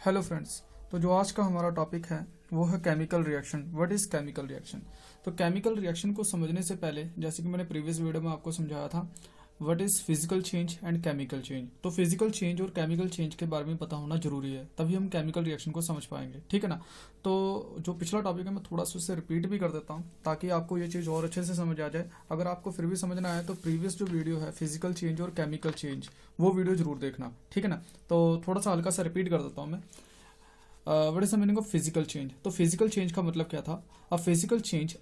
Hello friends. तो जो आज का हमारा टॉपिक है वो है chemical reaction. What is chemical reaction? तो केमिकल रिएक्शन को समझने से पहले, जैसे कि मैंने प्रीवियस वीडियो में आपको समझाया था, what is physical change and chemical change. तो फिजिकल चेंज और केमिकल चेंज के बारे में पता होना जरूरी है, तभी हम केमिकल रिएक्शन को समझ पाएंगे, ठीक है ना। तो जो पिछला टॉपिक है मैं थोड़ा सा उससे रिपीट भी कर देता हूँ ताकि आपको ये चीज़ और अच्छे से समझ आ जाए। अगर आपको फिर भी समझना आए तो प्रीवियस जो वीडियो है फिजिकल चेंज और केमिकल चेंज, वो वीडियो जरूर देखना, ठीक है ना। तो थोड़ा सा हल्का सा रिपीट कर देता हूँ मैं। What is the meaning of physical change? तो फिजिकल चेंज का मतलब क्या था? A physical change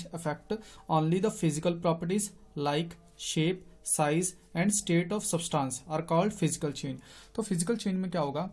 affect only the physical properties like shape, size and state of substance are called physical change. तो फिजिकल चेंज में क्या होगा?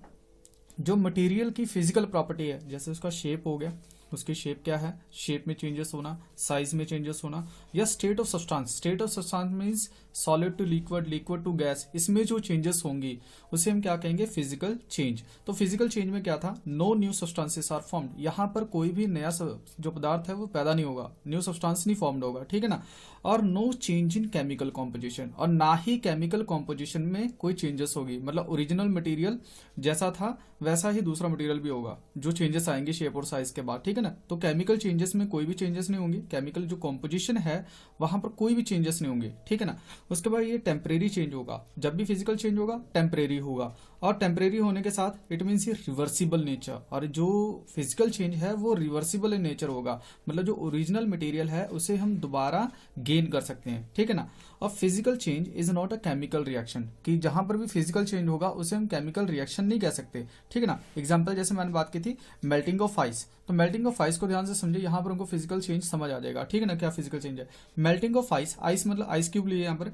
जो मटेरियल की फिजिकल प्रॉपर्टी है, जैसे उसका शेप हो गया, उसकी शेप क्या है, शेप में चेंजेस होना, साइज में चेंजेस होना, या state of substance means solid to liquid, liquid to gas, इसमें जो चेंजेस होंगी उसे हम क्या कहेंगे? Physical change. तो फिजिकल चेंज में क्या था? No new substances are formed. यहाँ पर कोई भी नया जो पदार्थ है वो पैदा नहीं होगा, न्यू सब्सटेंस नहीं फॉर्म्ड होगा, ठीक है ना। और no change in chemical composition, और ना ही केमिकल कॉम्पोजिशन में कोई चेंजेस होगी। मतलब ओरिजिनल मटेरियल जैसा था वैसा ही दूसरा मटेरियल भी होगा, जो चेंजेस आएंगे शेप और साइज के बाद, ठीक है ना। तो केमिकल चेंजेस में कोई भी चेंजेस नहीं होंगे, केमिकल जो कॉम्पोजिशन है वहां पर कोई भी चेंजेस नहीं होंगे, ठीक है ना। उसके बाद ये टेम्परेरी चेंज होगा। जब भी फिजिकल चेंज होगा टेम्परेरी होगा, और टेम्परेरी होने के साथ इट मीन्स ये रिवर्सिबल नेचर। और जो फिजिकल चेंज है वो रिवर्सिबल इन नेचर होगा, मतलब जो ओरिजिनल मटेरियल है उसे हम दोबारा गेन कर सकते हैं, ठीक है ना। और physical change is not a chemical reaction, कि जहां पर भी फिजिकल चेंज होगा उसे हम केमिकल रिएक्शन नहीं कह सकते, ठीक है ना। एग्जांपल जैसे मैंने बात की थी मेल्टिंग ऑफ आइस, तो मेल्टिंग ऑफ आइस को ध्यान से समझे, यहाँ पर हमको फिजिकल चेंज समझ आ जाएगा, ठीक है ना। क्या फिजिकल चेंज है? मेल्टिंग ऑफ आइस, आइस मतलब आइस क्यूब लिए यहाँ पर,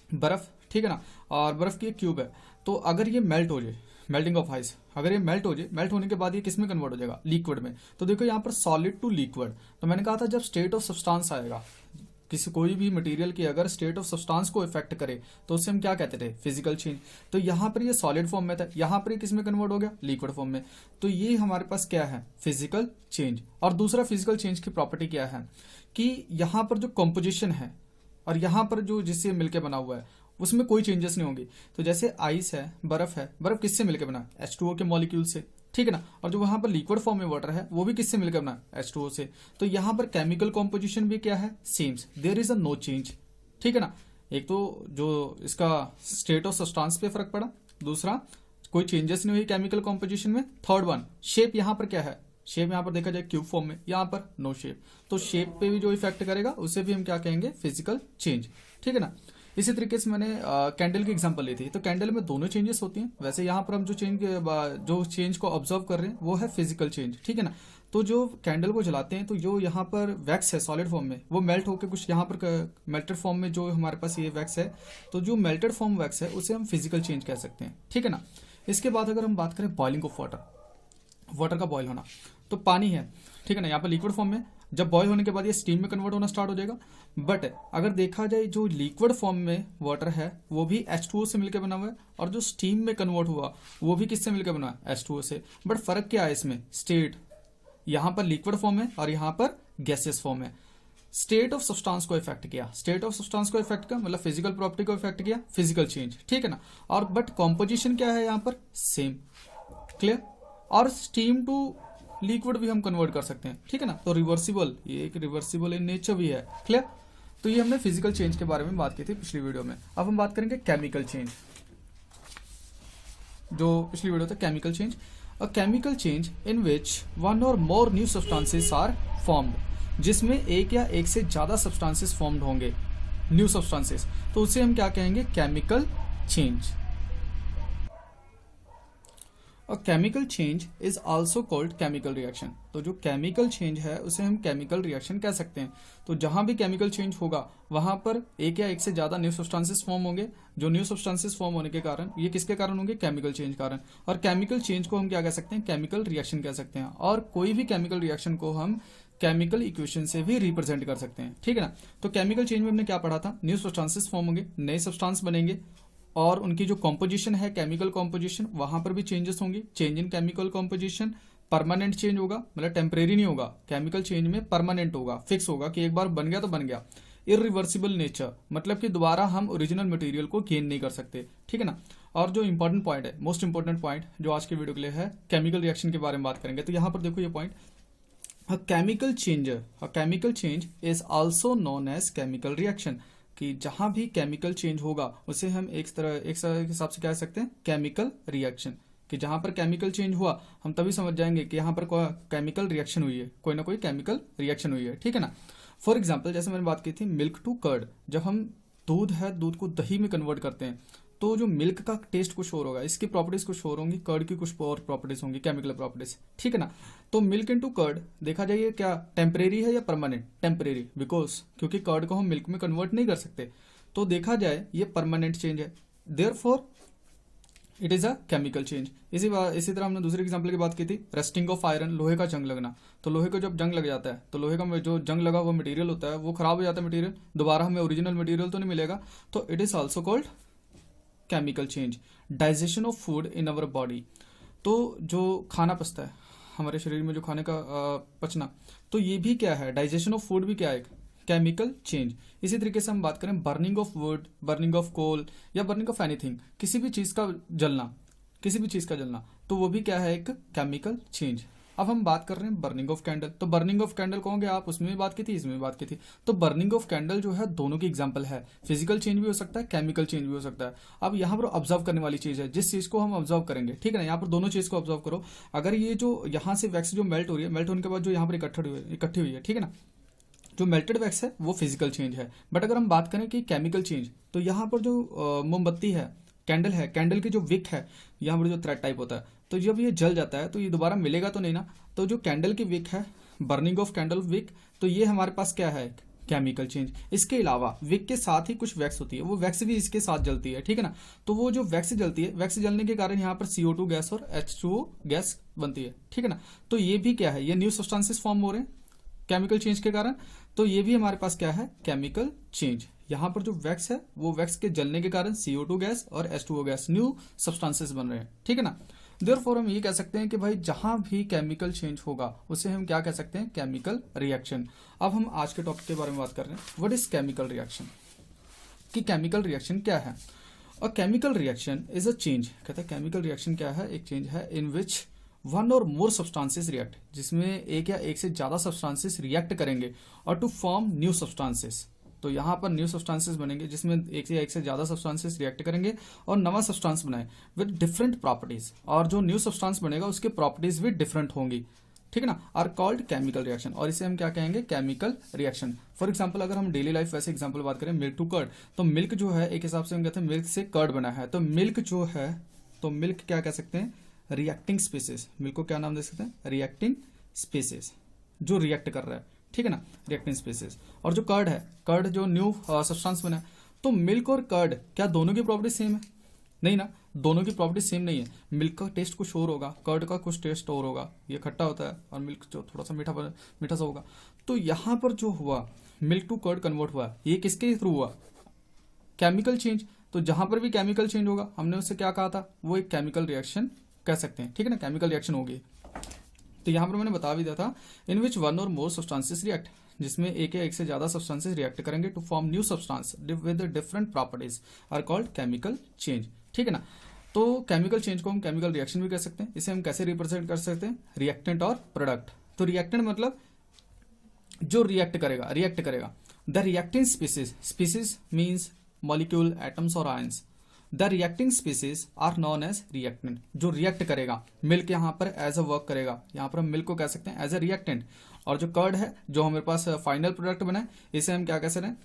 बर्फ, ठीक है ना, और बर्फ की एक क्यूब है। तो अगर ये मेल्ट हो जाए, मेल्टिंग ऑफ आइस, अगर ये मेल्ट हो जाए, मेल्ट होने के बाद ये किस में कन्वर्ट हो जाएगा? लिक्विड में। तो देखो यहाँ पर सॉलिड टू लिक्विड, तो मैंने कहा था जब स्टेट ऑफ सब्सटेंस आएगा, किसी कोई भी मटेरियल की अगर स्टेट ऑफ सब्सटेंस को इफेक्ट करे तो उससे हम क्या कहते थे? Physical change. तो यहाँ पर ये सॉलिड फॉर्म में था, यहाँ पर ये किस में कन्वर्ट हो गया? लिक्विड फॉर्म में। तो ये हमारे पास क्या है? Physical change. और दूसरा फिजिकल चेंज की प्रॉपर्टी क्या है कि यहाँ पर जो कॉम्पोजिशन है और यहाँ पर जो जिससे मिलकर बना हुआ है उसमें कोई चेंजेस नहीं होंगे। तो जैसे आइस है, बर्फ किससे मिलकर बना? H2O के मॉलिक्यूल से, ठीक है ना। और जो वहां पर लिक्विड फॉर्म में वाटर है वो भी किससे मिलकर बना? H2O से। तो यहाँ पर केमिकल कॉम्पोजिशन भी क्या है? Same's, there is a no change, ठीक है ना। एक तो जो इसका स्टेट ऑफ सब्सटेंस पे फर्क पड़ा, दूसरा कोई चेंजेस नहीं हुई केमिकल कॉम्पोजिशन में, थर्ड वन शेप, यहाँ पर क्या है? शेप यहाँ पर देखा जाए क्यूब फॉर्म में, यहाँ पर नो शेप। तो शेप पे भी जो इफेक्ट करेगा उसे भी हम क्या कहेंगे? फिजिकल चेंज, ठीक है ना। इसी तरीके से मैंने कैंडल की एग्जांपल ली थी, तो कैंडल में दोनों चेंजेस होती हैं। वैसे यहाँ पर हम जो चेंज को ऑब्जर्व कर रहे हैं वो है फिजिकल चेंज, ठीक है ना। तो जो कैंडल को जलाते हैं तो जो यहाँ पर वैक्स है सॉलिड फॉर्म में वो मेल्ट होकर कुछ यहाँ पर मेल्टेड फॉर्म में जो हमारे पास ये वैक्स है, तो जो मेल्टेड फॉर्म वैक्स है उसे हम फिजिकल चेंज कह सकते हैं, ठीक है ना। इसके बाद अगर हम बात करें बॉइलिंग ऑफ वाटर, वाटर का बॉयल होना, तो पानी है, ठीक है ना, यहाँ पर लिक्विड फॉर्म में, जब बॉयल होने के बाद ये स्टीम में कन्वर्ट होना स्टार्ट हो जाएगा। बट अगर देखा जाए जो लिक्विड फॉर्म में वाटर है वो भी H2O से मिलकर बना हुआ है, और जो स्टीम में कन्वर्ट हुआ वो भी किससे मिलकर बना है? H2O से। बट फर्क क्या है इसमें? स्टेट, यहाँ पर लिक्विड फॉर्म है और यहाँ पर गैसेस फॉर्म है। स्टेट ऑफ सब्सटेंस को इफेक्ट किया, स्टेट ऑफ सब्सटेंस को इफेक्ट किया मतलब फिजिकल प्रॉपर्टी को इफेक्ट किया, फिजिकल चेंज, ठीक है ना। और बट कॉम्पोजिशन क्या है यहाँ पर? Same, clear. और स्टीम टू लिक्विड भी हम कन्वर्ट कर सकते हैं, ठीक है ना। तो रिवर्सिबल, ये एक रिवर्सिबल इन नेचर भी है, क्लियर। तो ये हमने फिजिकल चेंज के बारे में बात की थी पिछली वीडियो में। अब हम बात करेंगे केमिकल चेंज। जो पिछली वीडियो था chemical change, a chemical change in which one और more new substances are formed, जिसमें एक या एक से ज्यादा सब्सटेंसेस फॉर्म्ड होंगे, न्यू सब्सटेंसेस, तो उसे हम क्या कहेंगे? Chemical change. और chemical change is also called chemical reaction. तो जो केमिकल चेंज है उसे हम केमिकल रिएक्शन कह सकते हैं। तो जहां भी केमिकल चेंज होगा वहां पर एक या एक से ज्यादा न्यू सब्सटेंसेस फॉर्म होंगे, जो न्यू सब्सटेंसेस फॉर्म होने के कारण, ये किसके कारण होंगे? केमिकल चेंज कारण। और केमिकल चेंज को हम क्या कह सकते हैं? केमिकल रिएक्शन कह सकते हैं। और कोई भी केमिकल रिएक्शन को हम केमिकल इक्वेशन से भी रिप्रेजेंट कर सकते हैं, ठीक है ना। तो केमिकल चेंज में हमने क्या पढ़ा था? न्यू सब्सटेंसेस फॉर्म होंगे, नए सब्सटेंस बनेंगे, और उनकी जो कॉम्पोजिशन है केमिकल कॉम्पोजिशन, वहां पर भी चेंजेस होंगे। Change in chemical composition permanent change होगा, मतलब टेम्परेरी नहीं होगा। केमिकल चेंज में परमानेंट होगा, फिक्स होगा कि एक बार बन गया तो बन गया। इरिवर्सिबल नेचर, मतलब कि दोबारा हम ओरिजिनल मटेरियल को गेन नहीं कर सकते, ठीक है ना। और जो इंपॉर्टेंट पॉइंट है, मोस्ट इंपॉर्टेंट पॉइंट जो आज के वीडियो के लिए है, केमिकल रिएक्शन के बारे में बात करेंगे। तो यहाँ पर देखो ये point, a chemical change is also known as chemical reaction, कि जहां भी केमिकल चेंज होगा उसे हम एक तरह के हिसाब से कह सकते हैं केमिकल रिएक्शन, कि जहां पर केमिकल चेंज हुआ हम तभी समझ जाएंगे कि यहाँ पर कोई केमिकल रिएक्शन हुई है, कोई ना कोई केमिकल रिएक्शन हुई है, ठीक है ना। फॉर एग्जाम्पल जैसे मैंने बात की थी मिल्क टू कर्ड, जब हम दूध है, दूध को दही में कन्वर्ट करते हैं तो जो मिल्क का टेस्ट कुछ और होगा, इसकी प्रॉपर्टीज कुछ और होंगी, कर्ड की कुछ और प्रॉपर्टीज होंगी, केमिकल प्रॉपर्टीज, ठीक है ना। तो मिल्क इनटू कर्ड देखा जाए क्या टेम्परेरी है या परमानेंट? टेम्परेरी, बिकॉज क्योंकि कर्ड को हम मिल्क में कन्वर्ट नहीं कर सकते, तो देखा जाए ये परमानेंट चेंज है, therefore it is a chemical change. इसी तरह हमने दूसरे एग्जाम्पल की बात की थी, रस्टिंग ऑफ आयरन, लोहे का जंग लगना। तो लोहे को जब जंग लग जाता है तो लोहे का जो जंग लगा हुआ मटेरियल होता है वो खराब हो जाता है मटेरियल, दोबारा हमें ओरिजिनल मटेरियल तो नहीं मिलेगा, तो it is also called chemical change. Digestion of food in our body, तो जो खाना पचता है हमारे शरीर में, जो खाने का पचना, तो ये भी क्या है, डाइजेशन ऑफ फूड भी क्या है, केमिकल चेंज। इसी तरीके से हम बात करें burning of wood, burning of coal या बर्निंग ऑफ एनीथिंग, किसी भी चीज का जलना, किसी भी चीज का जलना, तो वो भी क्या है, एक केमिकल चेंज। अब हम बात कर रहे हैं बर्निंग ऑफ कैंडल, तो बर्निंग ऑफ कैंडल कहोगे आप, उसमें भी बात की थी, इसमें भी बात की थी। तो बर्निंग ऑफ कैंडल जो है दोनों की एग्जांपल है, फिजिकल चेंज भी हो सकता है, केमिकल चेंज भी हो सकता है। अब यहाँ पर ऑब्जर्व करने वाली चीज है, जिस चीज को हम ऑब्जर्व करेंगे, ठीक है ना, यहाँ पर दोनों चीज को ऑब्जर्व करो। अगर ये जो यहाँ से वैक्स जो मेल्ट हो रही है, मेल्ट होने के बाद जो यहाँ पर इकट्ठी हुई है, ठीक है ना, जो मेल्टेड वैक्स है वो फिजिकल चेंज है। बट अगर हम बात करें कि केमिकल चेंज, तो यहाँ पर जो मोमबत्ती है, कैंडल है, कैंडल की जो विक है, यहाँ पर जो थ्रेड टाइप होता है, तो जब ये जल जाता है तो ये दोबारा मिलेगा तो नहीं ना, तो जो कैंडल की विक है, बर्निंग ऑफ कैंडल विक, तो ये हमारे पास क्या है, केमिकल चेंज। इसके अलावा विक के साथ ही कुछ वैक्स होती है, वो वैक्स भी इसके साथ जलती है, ठीक है ना। तो वो जो वैक्स जलती है, वैक्स जलने के कारण यहाँ पर CO2 गैस और H2O गैस बनती है, ठीक है ना। तो ये भी क्या है, ये न्यू सब्सटेंसेस फॉर्म हो रहे हैं केमिकल चेंज के कारण, तो ये भी हमारे पास क्या है, केमिकल चेंज। यहाँ पर जो वैक्स है वो वैक्स के जलने के कारण CO2 गैस और H2O गैस, न्यू सब्सटेंसेस बन रहे हैं, ठीक है ना। देयरफॉर हम ये कह सकते हैं कि भाई जहां भी केमिकल चेंज होगा उसे हम क्या कह सकते हैं, केमिकल रिएक्शन। अब हम आज के टॉपिक के बारे में बात कर रहे हैं, व्हाट इज केमिकल रिएक्शन, कि केमिकल रिएक्शन क्या है। और chemical reaction is a change, कहते हैं केमिकल रिएक्शन क्या है, एक चेंज है इन विच वन और मोर सब्सटेंसेस रिएक्ट, जिसमें एक या एक से ज्यादा सब्सटेंसेस रिएक्ट करेंगे और टू फॉर्म न्यू सब्सटेंसेस। तो यहाँ पर न्यू सब्सटेंसेस बनेंगे जिसमें एक से ज्यादा सब्सटेंसेस रिएक्ट करेंगे और नवा सब्सटेंस बनाए विद डिफरेंट प्रॉपर्टीज, और जो न्यू सब्सटेंस बनेगा उसके प्रॉपर्टीज भी डिफरेंट होंगी, ठीक है ना, आर कॉल्ड केमिकल रिएक्शन, और इसे हम क्या कहेंगे, केमिकल रिएक्शन। फॉर एग्जाम्पल अगर हम डेली लाइफ वैसे एग्जाम्पल बात करें, मिल्क टू कर्ड, तो मिल्क जो है एक हिसाब से हम कहते हैं मिल्क से कर्ड बना है, तो मिल्क जो है, तो मिल्क क्या कह सकते हैं, रिएक्टिंग स्पीसीज। मिल्क को क्या नाम दे सकते हैं, रिएक्टिंग स्पीसीज, जो रिएक्ट कर रहा है, ठीक है ना, रिएक्टिंग स्पीसीज। और जो कर्ड है, कर्ड जो न्यू सब्सटेंस बना है, तो मिल्क और कर्ड क्या दोनों की प्रॉपर्टी सेम है, नहीं ना, दोनों की प्रॉपर्टी सेम नहीं है। मिल्क का टेस्ट कुछ और होगा, कर्ड का कुछ टेस्ट और होगा, ये खट्टा होता है और मिल्क जो थोड़ा सा मीठा सा होगा। तो यहाँ पर जो हुआ मिल्क टू कर्ड कन्वर्ट हुआ, ये किसके थ्रू हुआ, केमिकल चेंज। तो जहां पर भी केमिकल चेंज होगा, हमने उससे क्या कहा था, वो एक केमिकल रिएक्शन कह सकते हैं, ठीक है ना, केमिकल रिएक्शन होगी। तो यहाँ पर मैंने बता भी दिया था, इन विच वन और मोर सब्सटेंसेस रिएक्ट, जिसमें एक या एक से ज्यादा सब्सटेंसेस रिएक्ट करेंगे to form new substance with different properties are called chemical change, ठीक है ना। तो केमिकल चेंज को हम केमिकल रिएक्शन भी कह सकते हैं। इसे हम कैसे रिप्रेजेंट कर सकते हैं, रिएक्टेंट और प्रोडक्ट। तो रिएक्टेंट मतलब जो रिएक्ट करेगा the reacting species, species means molecule, atoms और ions, the reacting species are known as reactant, जो रिएक्ट करेगा। मिल्क यहाँ पर एज अ वर्क करेगा, यहाँ पर हम मिल्क को कह सकते हैं एज अ रिएक्टेंट। और जो कर्ड है, जो हमारे पास फाइनल प्रोडक्ट बना है, इसे हम क्या कह सकते हैं,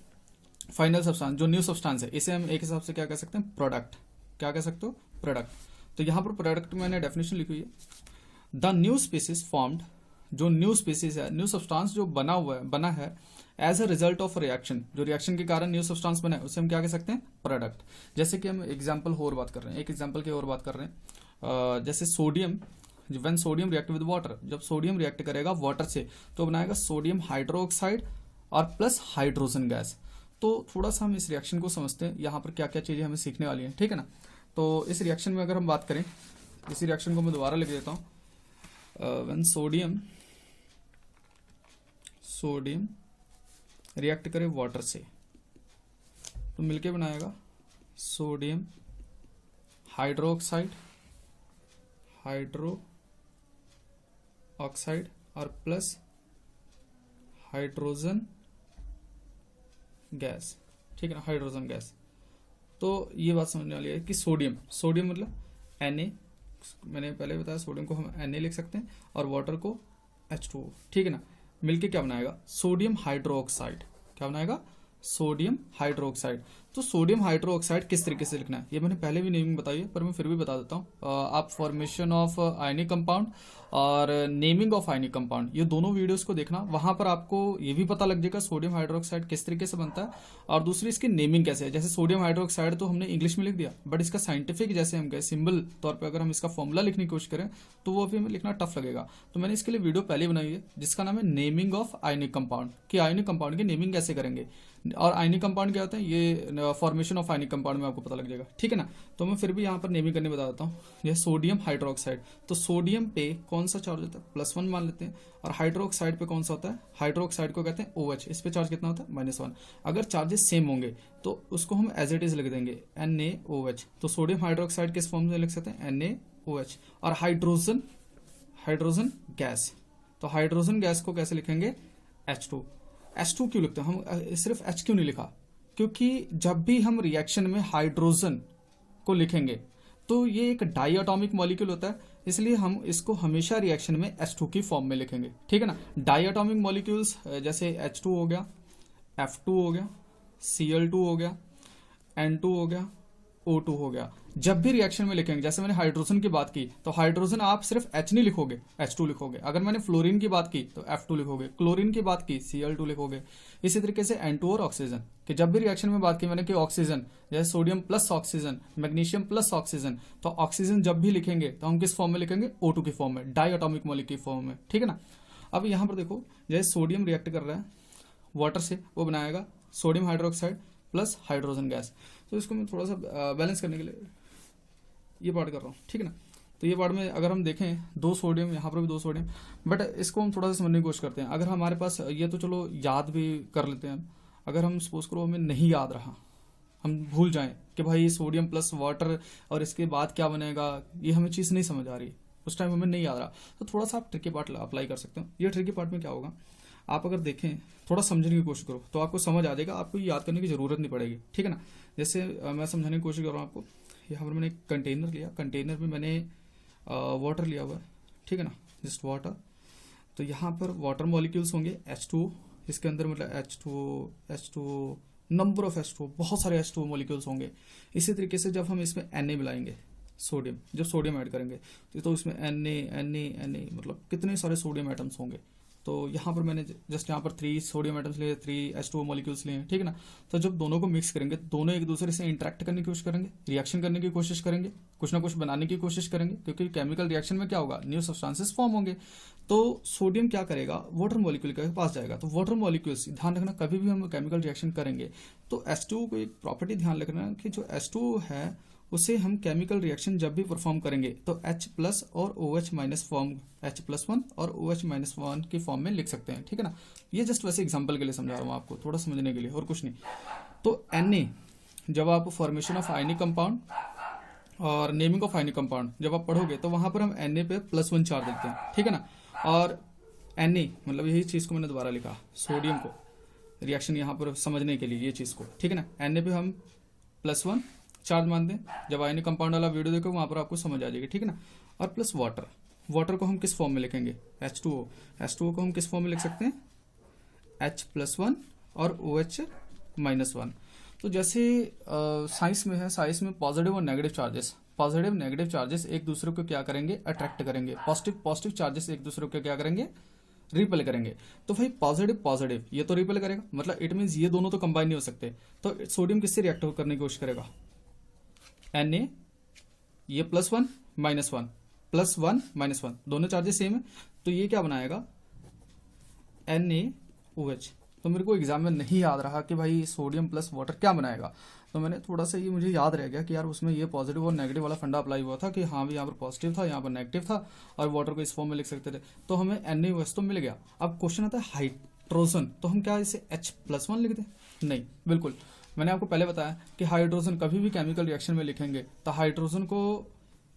फाइनल सब्सटेंस, जो न्यू सब्सटेंस है, इसे हम एक हिसाब से क्या कह सकते हैं, प्रोडक्ट। क्या कह सकते हो, प्रोडक्ट। तो यहाँ पर प्रोडक्ट मैंने डेफिनेशन लिखी हुई है, द न्यू स्पीसीज फॉर्म्ड, जो न्यू स्पीसीज है, न्यू सब्सटेंस जो बना है as a result of reaction, जो रिएक्शन के कारण न्यू सब्सटेंस बना है, उसे हम क्या कह सकते हैं, प्रोडक्ट। जैसे कि हम एग्जांपल और बात कर रहे हैं, एक एग्जांपल की और बात कर रहे हैं, जैसे sodium, when sodium react with water, जब सोडियम रिएक्ट करेगा वाटर से तो बनाएगा सोडियम हाइड्रोक्साइड और प्लस हाइड्रोजन गैस। तो थोड़ा सा हम इस रिएक्शन को समझते हैं, यहाँ पर क्या क्या चीजें हमें सीखने वाली हैं, ठीक है ना। तो इस रिएक्शन में अगर हम बात करें, इसी रिएक्शन को मैं दोबारा लिख देता हूँ, व्हेन सोडियम रिएक्ट करे वाटर से, तो मिलके बनाएगा सोडियम हाइड्रोक्साइड, हाइड्रो ऑक्साइड और प्लस हाइड्रोजन गैस, ठीक है ना, हाइड्रोजन गैस। तो ये बात समझने वाली है कि सोडियम, सोडियम मतलब Na, मैंने पहले बताया सोडियम को हम Na लिख सकते हैं और वाटर को H2O, ठीक है ना, मिलके क्या बनाएगा, सोडियम हाइड्रोक्साइड। क्या बनाएगा, सोडियम हाइड्रोक्साइड। तो सोडियम हाइड्रोक्साइड किस तरीके से लिखना है ये मैंने पहले भी नेमिंग बताई है, पर मैं फिर भी बता देता हूँ। आप फॉर्मेशन ऑफ आयनिक कंपाउंड और नेमिंग ऑफ आयनिक कंपाउंड ये दोनों वीडियोस को देखना, वहां पर आपको ये भी पता लग जाएगा सोडियम हाइड्रोक्साइड किस तरीके से बनता है और दूसरी इसकी नेमिंग कैसे है। जैसे सोडियम हाइड्रोक्साइड तो हमने इंग्लिश में लिख दिया, बट इसका साइंटिफिक जैसे हम कहें सिंबल तौर पर अगर हम इसका फॉर्मूला लिखने की कोशिश करें तो वो भी हमें लिखना टफ लगेगा। तो मैंने इसके लिए वीडियो पहले बनाई है जिसका नाम है नेमिंग ऑफ आयनिक कंपाउंड, कि आयनिक कंपाउंड की नेमिंग कैसे करेंगे और आयनिक कंपाउंड क्या होता है, ये फॉर्मेशन ऑफ आयनिक कंपाउंड में आपको पता लग जाएगा, ठीक है ना। तो मैं फिर भी यहाँ पर नेमिंग करने बता देता हूँ। यह सोडियम हाइड्रोक्साइड, तो सोडियम पे कौन सा चार्ज होता है, +1 मान लेते हैं, और हाइड्रोक्साइड पे कौन सा होता है, हाइड्रोक्साइड को कहते हैं OH, इस पे चार्ज कितना होता है, -1। अगर चार्जेस सेम होंगे तो उसको हम एज इट इज लिख देंगे NaOH। तो सोडियम हाइड्रोक्साइड किस फॉर्म में लिख सकते हैं, NaOH। और हाइड्रोजन, हाइड्रोजन गैस, तो हाइड्रोजन गैस को कैसे लिखेंगे, H2। H2 क्यों लिखते हैं हम, सिर्फ H क्यों नहीं लिखा, क्योंकि जब भी हम रिएक्शन में हाइड्रोजन को लिखेंगे तो ये एक डाई एटॉमिक मॉलिक्यूल होता है, इसलिए हम इसको हमेशा रिएक्शन में H2 की फॉर्म में लिखेंगे, ठीक है ना। डाई एटॉमिक मॉलिक्यूल्स जैसे H2 हो गया, F2 हो गया, Cl2 हो गया, N2 हो गया, O2 हो गया, जब भी रिएक्शन में लिखेंगे, जैसे मैंने हाइड्रोजन की बात की तो हाइड्रोजन आप सिर्फ H नहीं लिखोगे, H2 लिखोगे। अगर मैंने फ्लोरीन की बात की तो F2 लिखोगे, क्लोरीन की बात की Cl2 लिखोगे। इसी तरीके से N2 और ऑक्सीजन, कि जब भी रिएक्शन में बात की मैंने कि ऑक्सीजन, जैसे sodium plus oxygen, magnesium plus oxygen, तो ऑक्सीजन जब भी लिखेंगे तो हम किस फॉर्म में लिखेंगे, O2 की फॉर्म में, डाई एटॉमिक मॉलिक्यूल की फॉर्म में, ठीक है ना। अब यहाँ पर देखो, जैसे सोडियम रिएक्ट कर रहा है वाटर से, वो बनाएगा sodium hydroxide plus hydrogen gas. तो इसको मैं थोड़ा सा बैलेंस करने के लिए ये पार्ट कर रहा हूँ, ठीक है ना। तो ये पार्ट में अगर हम देखें 2 सोडियम, यहाँ पर भी 2 सोडियम, बट इसको हम थोड़ा सा समझने की कोशिश करते हैं। अगर हमारे पास ये तो चलो याद भी कर लेते हैं, अगर हम सपोज करो हमें नहीं याद रहा, हम भूल जाएं कि भाई सोडियम प्लस वाटर और इसके बाद क्या बनेगा, ये हमें चीज़ नहीं समझ आ रही, उस टाइम हमें नहीं याद रहा, तो थोड़ा सा आप ट्रिकी पार्ट अप्लाई कर सकते हो। ये ट्रिकी पार्ट में क्या होगा, आप अगर देखें थोड़ा समझने की कोशिश करो तो आपको समझ आ जाएगा, आपको याद करने की जरूरत नहीं पड़ेगी, ठीक है ना। जैसे मैं समझाने की कोशिश कर रहा हूँ आपको, यहाँ पर मैंने एक कंटेनर लिया, कंटेनर में मैंने वाटर लिया हुआ है, ठीक है ना, जस्ट वाटर। तो यहाँ पर वाटर मॉलिक्यूल्स होंगे H2O, इसके अंदर मतलब H2O, नंबर ऑफ H2O, बहुत सारे H2O मॉलिक्यूल्स होंगे। इसी तरीके से जब हम इसमें Na मिलाएंगे, सोडियम, जब सोडियम ऐड करेंगे तो इसमें Na मतलब कितने सारे सोडियम एटम्स होंगे। तो यहाँ पर मैंने जस्ट यहाँ पर 3 सोडियम एटम्स लिए, 3 H2O मॉलिक्यूल्स लिए, ठीक है ना। तो जब दोनों को मिक्स करेंगे, दोनों एक दूसरे से इंटरेक्ट करने की कोशिश करेंगे, रिएक्शन करने की कोशिश करेंगे, कुछ ना कुछ बनाने की कोशिश करेंगे, क्योंकि केमिकल रिएक्शन में क्या होगा, न्यू सब्सटेंसेस फॉर्म होंगे। तो सोडियम क्या करेगा, वाटर मॉलिक्यूल के पास जाएगा। तो वाटर मॉलिक्यूल्स, ध्यान रखना कभी भी हम केमिकल रिएक्शन करेंगे तो H2O को एक प्रॉपर्टी ध्यान रखना कि जो H2O है उसे हम केमिकल रिएक्शन जब भी परफॉर्म करेंगे तो H प्लस और OH माइनस फॉर्म, H+1 और OH-1 की फॉर्म में लिख सकते हैं, ठीक है ना। ये जस्ट वैसे एग्जांपल के लिए समझा रहा हूँ आपको, थोड़ा समझने के लिए, और कुछ नहीं। तो Na, जब आप फॉर्मेशन ऑफ आयनिक कंपाउंड और नेमिंग ऑफ आयनिक कंपाउंड जब आप पढ़ोगे तो वहां पर हम Na पे +1 चार्ज देते हैं, ठीक है ना। और Na मतलब यही चीज़ को मैंने दोबारा लिखा, सोडियम को रिएक्शन यहाँ पर समझने के लिए ये चीज़ को, ठीक है ना। Na पे हम +1 चार्ज मान दें, जब आयनिक कंपाउंड वाला वीडियो देखो वहां पर आपको समझ आ जाएगी, ठीक है ना। और प्लस वाटर, वाटर को हम किस फॉर्म में लिखेंगे, H2O को हम किस फॉर्म में लिख सकते हैं, H+1 और OH-1। तो जैसे साइंस में है, साइंस में पॉजिटिव और negative charges, positive negative charges एक दूसरे को क्या करेंगे, अट्रैक्ट करेंगे, पॉजिटिव चार्जेस एक दूसरे को क्या करेंगे, रिपेल करेंगे। तो भाई पॉजिटिव ये तो रिपेल करेगा, मतलब इट मीन्स ये दोनों तो कंबाइन नहीं हो सकते। तो सोडियम किससे रिएक्ट करने की कोशिश करेगा, Na, ये +1 -1, +1 -1, दोनों चार्जेस सेम है, तो ये क्या बनाएगा, NaOH। तो मेरे को एग्जाम में नहीं याद रहा कि भाई सोडियम प्लस वाटर क्या बनाएगा, तो मैंने थोड़ा सा ये मुझे याद रह गया कि यार उसमें ये पॉजिटिव और नेगेटिव वाला फंडा अप्लाई हुआ था कि हाँ भी यहाँ पर पॉजिटिव था, यहाँ पर नेगेटिव था, और वाटर को इस फॉर्म में लिख सकते थे, तो हमें NaOH तो मिल गया। अब क्वेश्चन आता है हाइड्रोजन, तो हम क्या इसे H+1 लिख दें, नहीं बिल्कुल। मैंने आपको पहले बताया कि हाइड्रोजन कभी भी केमिकल रिएक्शन में लिखेंगे तो हाइड्रोजन को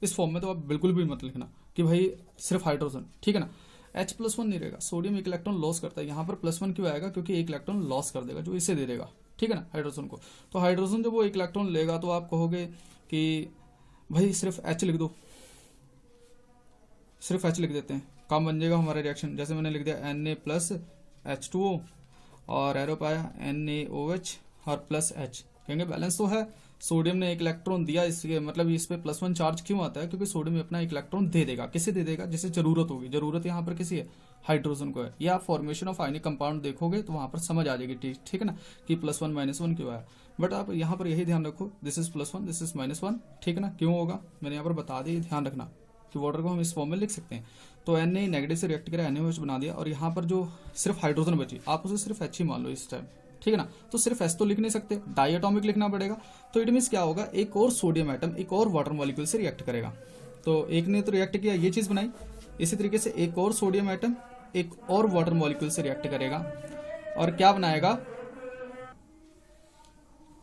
इस फॉर्म में तो आप बिल्कुल भी मत लिखना कि भाई सिर्फ हाइड्रोजन, ठीक है ना। H+1 नहीं रहेगा, सोडियम एक इलेक्ट्रॉन लॉस करता है, यहाँ पर +1 क्यों आएगा, क्योंकि एक इलेक्ट्रॉन लॉस कर देगा जो इसे दे देगा, ठीक है ना, हाइड्रोजन को। तो हाइड्रोजन जब वो एक इलेक्ट्रॉन लेगा तो आप कहोगे कि भाई सिर्फ H लिख दो, सिर्फ H लिख देते हैं, काम बन जाएगा हमारा रिएक्शन। जैसे मैंने लिख दिया Na+H2O और एरो पाया NaOH और +H, कहेंगे बैलेंस तो है, सोडियम ने एक इलेक्ट्रॉन दिया, इसके मतलब इस पे +1 चार्ज क्यों आता है, क्योंकि सोडियम अपना एक इलेक्ट्रॉन दे देगा, किसे दे देगा, जिसे जरूरत होगी, जरूरत यहाँ पर किसी है, हाइड्रोजन को है। या आप फॉर्मेशन ऑफ आयनिक कंपाउंड देखोगे तो वहां पर समझ आ जाएगी, ठीक है ना, कि +1 -1 क्यों आया। बट आप यहाँ पर यही ध्यान रखो, दिस इज +1 दिस इज -1, ठीक है ना, क्यों होगा मैंने यहाँ पर बता दिया, ध्यान रखना कि वाटर को हम इस फॉर्म में लिख सकते हैं। तो Na नेगेटिव से रिएक्ट करा, NaOH बना दिया, और यहाँ पर जो सिर्फ हाइड्रोजन बची, आप उसे सिर्फ H ही मान लो इस टाइम, ठीक है ना। तो सिर्फ H तो लिख नहीं सकते, डाइएटॉमिक लिखना पड़ेगा। तो इट मीन्स क्या होगा, एक और सोडियम एटम एक और वाटर मॉलिक्यूल से रिएक्ट करेगा। तो एक ने तो रिएक्ट किया, ये चीज बनाई, इसी तरीके से एक और सोडियम एटम एक और वाटर मॉलिक्यूल से रिएक्ट करेगा और क्या बनाएगा,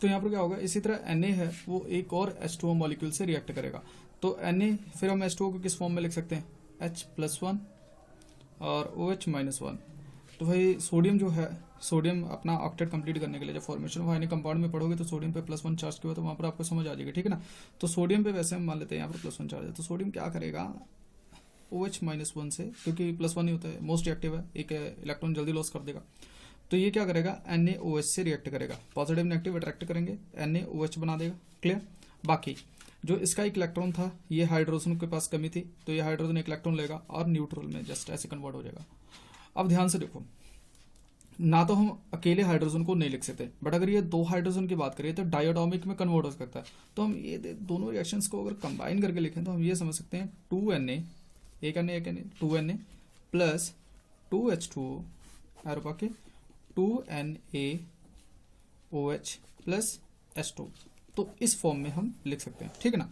तो यहाँ पर क्या होगा, इसी तरह Na है वो एक और H2O मॉलिक्यूल से रिएक्ट करेगा। तो Na फिर हम H2O को किस फॉर्म में लिख सकते हैं, H+1 और OH-1। तो भाई सोडियम जो है, सोडियम अपना ऑक्टेट कंप्लीट करने के लिए जब फॉर्मेशन ऑफ आयनिक कंपाउंड में पढ़ोगे तो सोडियम पे +1 चार्ज क्यों है, तो वहां पर आपको समझ आ जाएगी, ठीक है ना। तो सोडियम पे वैसे हम मान लेते हैं यहाँ पर +1 चार्ज है, तो सोडियम क्या करेगा OH-1 से, क्योंकि +1 ही होता है, मोस्ट रिएक्टिव है, एक इलेक्ट्रॉन जल्दी लॉस कर देगा। तो ये क्या करेगा, NaOH से रिएक्ट करेगा, पॉजिटिव नेगेटिव अट्रैक्ट करेंगे, NaOH बना देगा, क्लियर। बाकी जो इसका एक इलेक्ट्रॉन था, ये हाइड्रोजन के पास कमी थी, तो ये हाइड्रोजन एक इलेक्ट्रॉन लेगा और न्यूट्रल में जस्ट ऐसे कन्वर्ट हो जाएगा। अब ध्यान से देखो, ना तो हम अकेले हाइड्रोजन को नहीं लिख सकते, बट अगर ये दो हाइड्रोजन की बात करें तो डायटोमिक में कन्वर्ट हो सकता है। तो हम ये दोनों रिएक्शंस को अगर कंबाइन करके लिखें तो हम ये समझ सकते हैं 2Na, एक Na 2Na plus 2H2O arrow पाके 2NaOH प्लस H2, तो इस फॉर्म में हम लिख सकते हैं, ठीक है ना।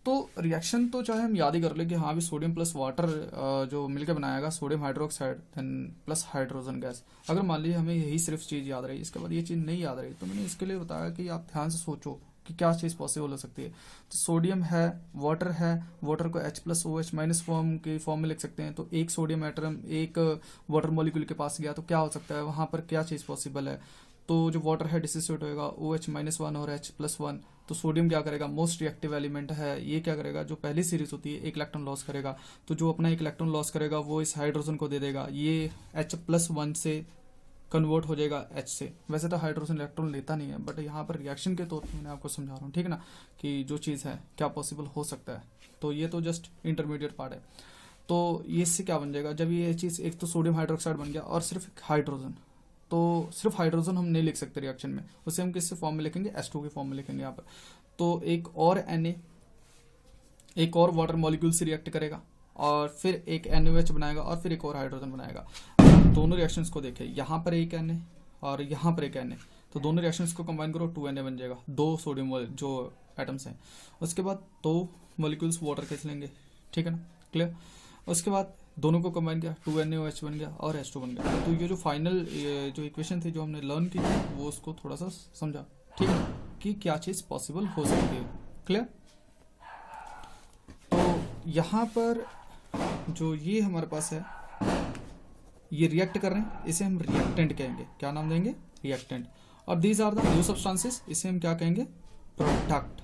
तो रिएक्शन तो चाहे हम याद ही कर ले कि हाँ भी सोडियम प्लस वाटर जो मिलकर बनाएगा, sodium hydroxide then plus hydrogen gas. अगर मान लीजिए हमें यही सिर्फ चीज़ याद रही, इसके बाद ये चीज़ नहीं याद रही, तो मैंने इसके लिए बताया कि आप ध्यान से सोचो कि क्या चीज़ पॉसिबल हो सकती है। तो सोडियम है, वाटर को H+OH- फॉर्म में लिख सकते हैं। तो एक सोडियम एटम एक वाटर मॉलिक्यूल के पास गया तो क्या हो सकता है, वहाँ पर क्या चीज़ पॉसिबल है। तो जो वाटर है डिसोसिएट होएगा OH-1 और H+1। तो सोडियम क्या करेगा, मोस्ट रिएक्टिव एलिमेंट है, ये क्या करेगा, जो पहली सीरीज होती है एक इलेक्ट्रॉन लॉस करेगा, तो जो अपना एक इलेक्ट्रॉन लॉस करेगा वो इस हाइड्रोजन को दे देगा, ये H+1 से कन्वर्ट हो जाएगा H से। वैसे तो हाइड्रोजन इलेक्ट्रॉन लेता नहीं है, बट यहाँ पर रिएक्शन के तौर पर मैं आपको समझा रहा हूँ, ठीक है ना, कि जो चीज़ है क्या पॉसिबल हो सकता है। तो ये तो जस्ट इंटरमीडिएट पार्ट है। तो ये इससे क्या बन जाएगा, जब ये चीज़ एक तो सोडियम हाइड्रोक्साइड बन गया और सिर्फ हाइड्रोजन, तो सिर्फ हाइड्रोजन हम नहीं लिख सकते रिएक्शन में, उसे हम किससे फॉर्म में लिखेंगे, H2 के फॉर्म में लिखेंगे यहाँ पर। तो एक और Na एक और वाटर मॉलिक्यूल से रिएक्ट करेगा और फिर एक NaOH बनाएगा और फिर एक और हाइड्रोजन बनाएगा। दोनों रिएक्शंस को देखें, यहाँ पर एक Na और यहाँ पर एक Na, तो दोनों रिएक्शंस को कंबाइन करो 2Na बन जाएगा, दो सोडियम जो एटम्स हैं। उसके बाद दो मॉलिक्यूल्स वाटर खींच लेंगे, ठीक है ना, क्लियर। उसके बाद दोनों को कंबाइन किया 2NaOH बन गया और H2 बन गया। तो ये जो फाइनल जो इक्वेशन थी जो हमने लर्न की थी वो उसको थोड़ा सा समझा, ठीक है, कि क्या चीज़ पॉसिबल हो सकती है, क्लियर। तो यहाँ पर जो ये हमारे पास है, ये रिएक्ट कर रहे हैं, इसे हम रिएक्टेंट कहेंगे, क्या नाम देंगे, रिएक्टेंट। और these are the new substances, इसे हम क्या कहेंगे, प्रोडक्ट।